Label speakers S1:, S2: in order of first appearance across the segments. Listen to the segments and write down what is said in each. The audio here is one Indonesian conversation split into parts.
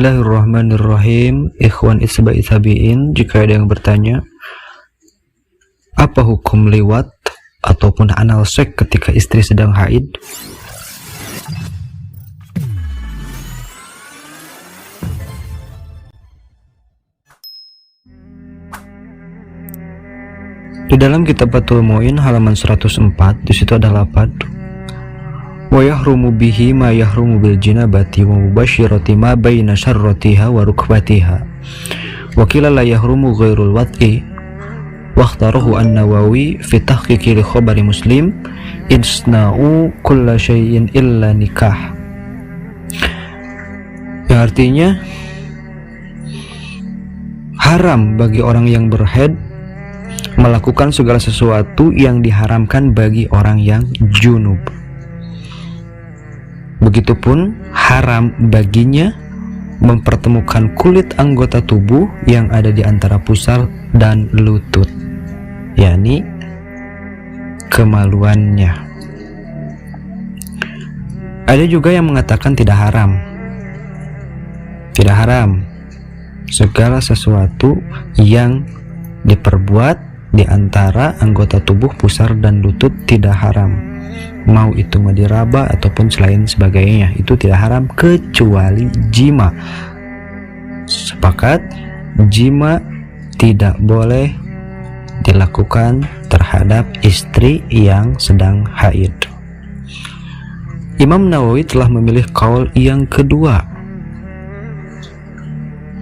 S1: Bismillahirrahmanirrahim. Ikhwan isba'i tabi'in, jika ada yang bertanya, apa hukum liwat ataupun anal seks ketika istri sedang haid? Di dalam kitab Fathul Mu'in halaman 104, di situ ada lafaz wa yahrumu bihi ma yahrumu bil jinabati wa mubashirati ma baina syarratiha wa rukbatiha wa qila la yahrumu ghairul wat'i wa ikhtarahu an-Nawawi fi tahqiqi li khabari Muslim isna'u kulla syai'in illa nikah, yang artinya haram bagi orang yang berhaid melakukan segala sesuatu yang diharamkan bagi orang yang junub. Begitupun haram baginya mempertemukan kulit anggota tubuh yang ada di antara pusar dan lutut, yakni kemaluannya. Ada juga yang mengatakan tidak haram. Tidak haram segala sesuatu yang diperbuat di antara anggota tubuh pusar dan lutut tidak haram, mau itu diraba ataupun selain sebagainya, itu tidak haram kecuali jima. Sepakat, jima tidak boleh dilakukan terhadap istri yang sedang haid. Imam Nawawi telah memilih kaul yang kedua,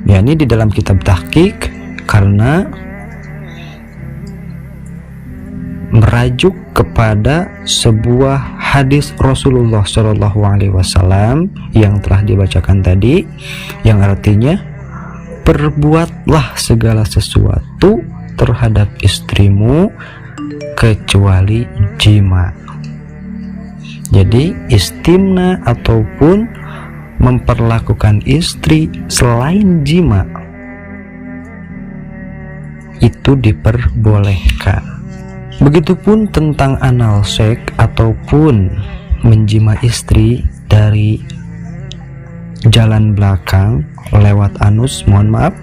S1: yakni di dalam kitab Tahqiq, karena merajuk kepada sebuah hadis Rasulullah SAW yang telah dibacakan tadi, yang artinya perbuatlah segala sesuatu terhadap istrimu kecuali jima. Jadi istimna ataupun memperlakukan istri selain jima itu diperbolehkan. Begitupun tentang anal seks ataupun menjima istri dari jalan belakang lewat anus, mohon maaf,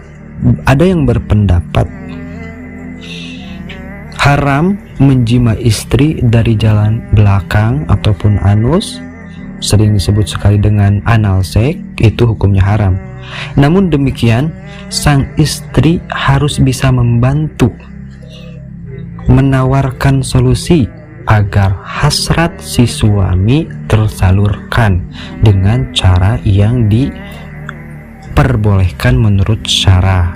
S1: ada yang berpendapat haram menjima istri dari jalan belakang ataupun anus, sering disebut sekali dengan anal seks, itu hukumnya haram. Namun demikian, sang istri harus bisa membantu menawarkan solusi agar hasrat si suami tersalurkan dengan cara yang diperbolehkan menurut syara.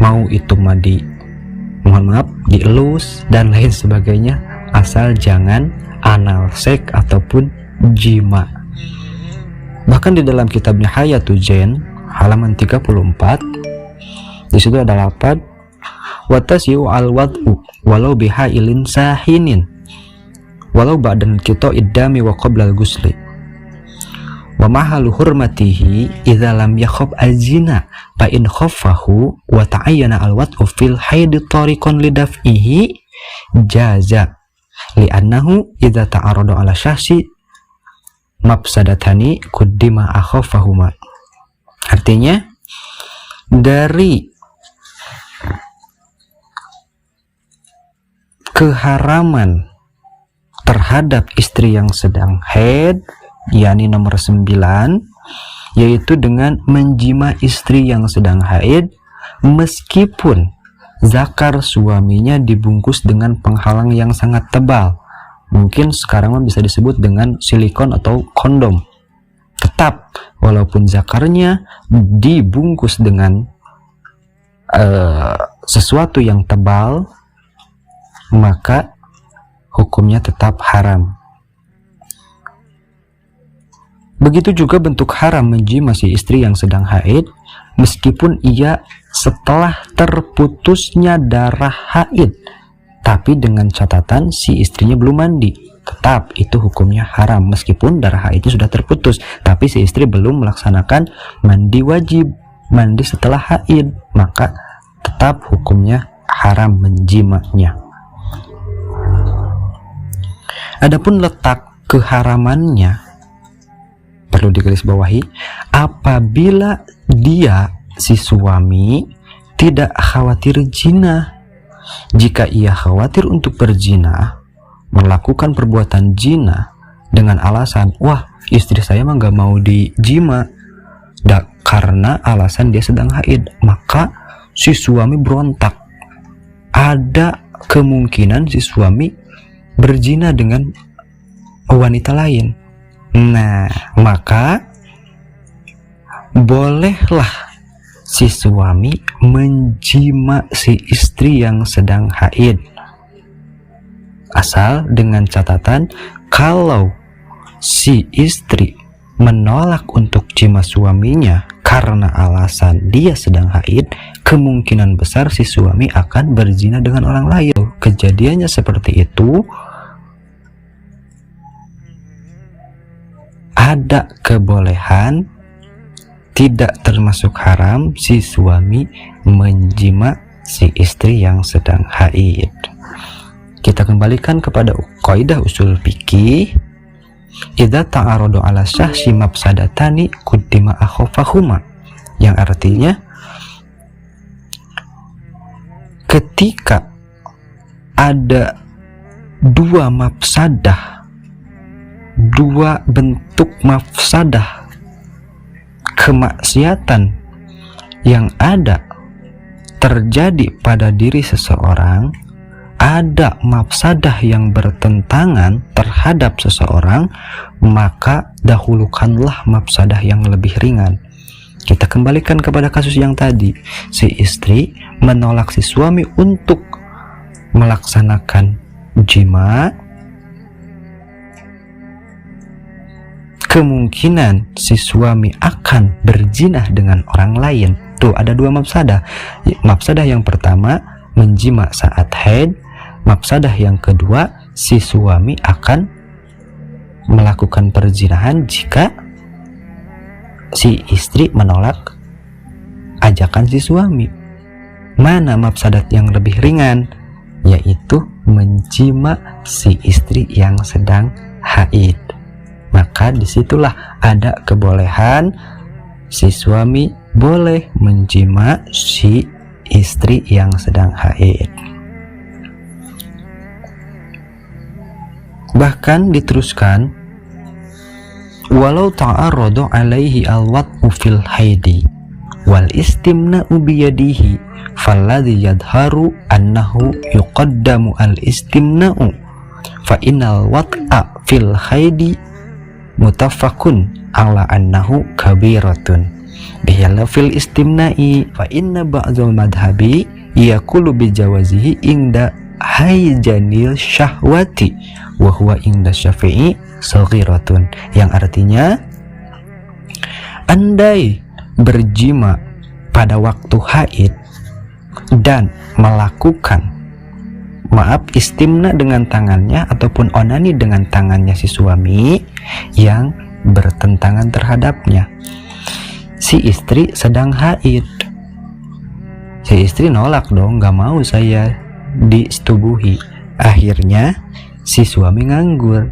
S1: Mau itu dielus dan lain sebagainya, asal jangan anal seks ataupun jima. Bahkan di dalam kitabnya Hayatul Jen halaman 34, di situ ada lafaz watasiu al-wad'u walau bihailin sahinin walau ba'dan kita iddami wa qabla al-ghusli wa mahalu hurmatihi idza lam yakhaf al-zina fa in khaffahu wa ta'ayyana al-wad'u fil haidi tariqan lidaf'ihi jaza li'annahu idza ta'arada ala syahsi mafsadatani kuddima akhafahuma. Artinya, dari keharaman terhadap istri yang sedang haid, yakni nomor 9, yaitu dengan menjima istri yang sedang haid meskipun zakar suaminya dibungkus dengan penghalang yang sangat tebal, mungkin sekarang bisa disebut dengan silikon atau kondom. Tetap walaupun zakarnya dibungkus dengan sesuatu yang tebal, maka hukumnya tetap haram. Begitu juga bentuk haram menjima si istri yang sedang haid meskipun ia setelah terputusnya darah haid, tapi dengan catatan si istrinya belum mandi. Tetap itu hukumnya haram meskipun darah haidnya sudah terputus, tapi si istri belum melaksanakan mandi wajib, mandi setelah haid, maka tetap hukumnya haram menjimanya. Adapun letak keharamannya, perlu digarisbawahi, apabila dia si suami tidak khawatir zina. Jika ia khawatir untuk berzina, melakukan perbuatan zina dengan alasan, wah istri saya mah gak mau dijima, karena alasan dia sedang haid, maka si suami berontak. Ada kemungkinan si suami berzina dengan wanita lain. Nah, maka bolehlah si suami menjima si istri yang sedang haid, asal dengan catatan kalau si istri menolak untuk jima suaminya karena alasan dia sedang haid, kemungkinan besar si suami akan berzina dengan orang lain. Kejadiannya seperti itu, ada kebolehan, tidak termasuk haram si suami menjima si istri yang sedang haid. Kita kembalikan kepada kaidah usul fikih, idza ta'aradu ala syahsi mafsadatani quddima akhafahuma, yang artinya ketika ada dua mafsadah, dua bentuk mafsadah kemaksiatan yang ada terjadi pada diri seseorang, ada mafsadah yang bertentangan terhadap seseorang, maka dahulukanlah mafsadah yang lebih ringan. Kita kembalikan kepada kasus yang tadi, si istri menolak si suami untuk melaksanakan jima, kemungkinan si suami akan berzina dengan orang lain. Tuh, ada dua mafsadah. Mafsadah yang pertama menjima saat haid, mafsadah yang kedua si suami akan melakukan perzinahan jika si istri menolak ajakan si suami. Mana mafsadat yang lebih ringan? Yaitu menjima si istri yang sedang haid. Maka disitulah ada kebolehan si suami boleh menjima si istri yang sedang haid. Bahkan diteruskan, walau ta'arradu alaihi alwat'u fil haidi wal istimna'u biyadihi falladhi yadharu annahu yuqaddamu al istimna'u fa innal wat'a fil haidi mutafakun ala annahu kabiratun bihala fil istimna'i fa inna ba'dul madhabi yakulu bijawazihi inda hayjanil syahwati wa huwa inda syafi'i saghiratun, yang artinya andai berjima pada waktu haid dan melakukan istimna dengan tangannya ataupun onani dengan tangannya si suami yang bertentangan terhadapnya, si istri sedang haid, si istri nolak dong, gak mau saya disetubuhi. Akhirnya si suami nganggur,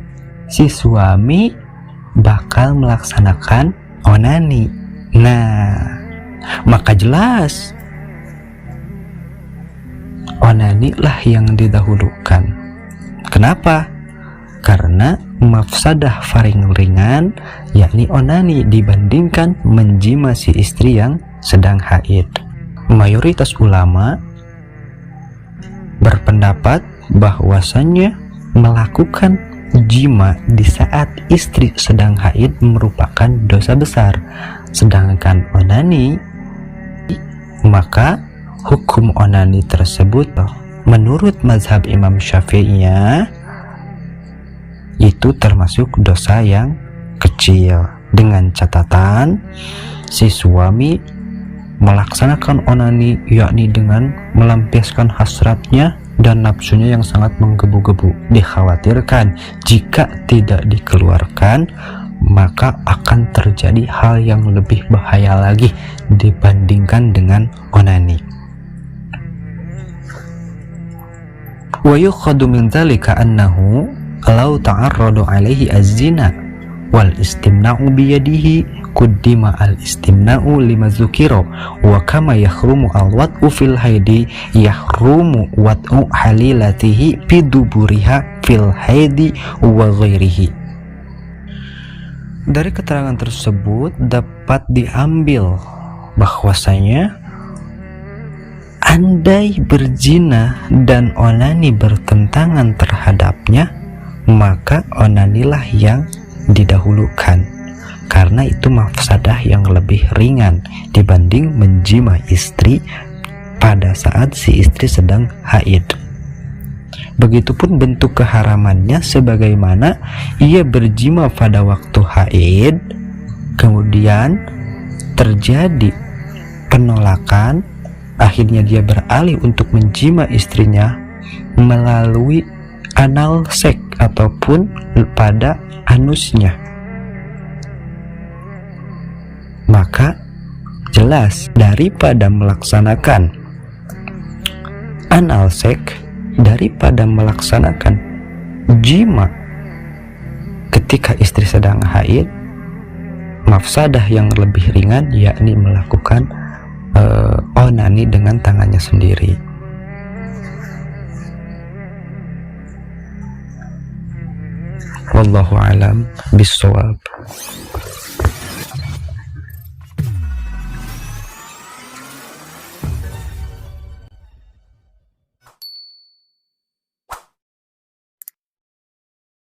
S1: si suami bakal melaksanakan onani. Nah, maka jelas onani lah yang didahulukan. Kenapa? Karena mafsadah paling ringan yakni onani dibandingkan menjima si istri yang sedang haid. Mayoritas ulama berpendapat bahwasannya melakukan jima di saat istri sedang haid merupakan dosa besar, sedangkan onani, maka hukum onani tersebut menurut mazhab Imam Syafi'iyah itu termasuk dosa yang kecil, dengan catatan si suami melaksanakan onani yakni dengan melampiaskan hasratnya dan nafsunya yang sangat menggebu-gebu. Dikhawatirkan jika tidak dikeluarkan maka akan terjadi hal yang lebih bahaya lagi dibandingkan dengan onani. Wa yukhadu min dzalika annahu law ta'arradu alaihi az-zina wal istimna'u biyadihi kuddima al istimna'u lima dzukira wa kama yahrumu al wat'u fil haidi yahrumu wat'u halilatihi biduburiha fil haidi wa ghairihi. Dari keterangan tersebut dapat diambil bahwasanya andai berzina dan onani bertentangan terhadapnya, maka onanilah yang didahulukan, karena itu mafsadah yang lebih ringan dibanding menjima istri pada saat si istri sedang haid. Begitupun bentuk keharamannya, sebagaimana ia berjima pada waktu haid, kemudian terjadi penolakan, akhirnya dia beralih untuk menjima istrinya melalui anal seks ataupun pada anusnya, maka jelas daripada melaksanakan anal seks, daripada melaksanakan jima ketika istri sedang haid, mafsadah yang lebih ringan yakni melakukan onani dengan tangannya sendiri. Wallahu alam bissawab.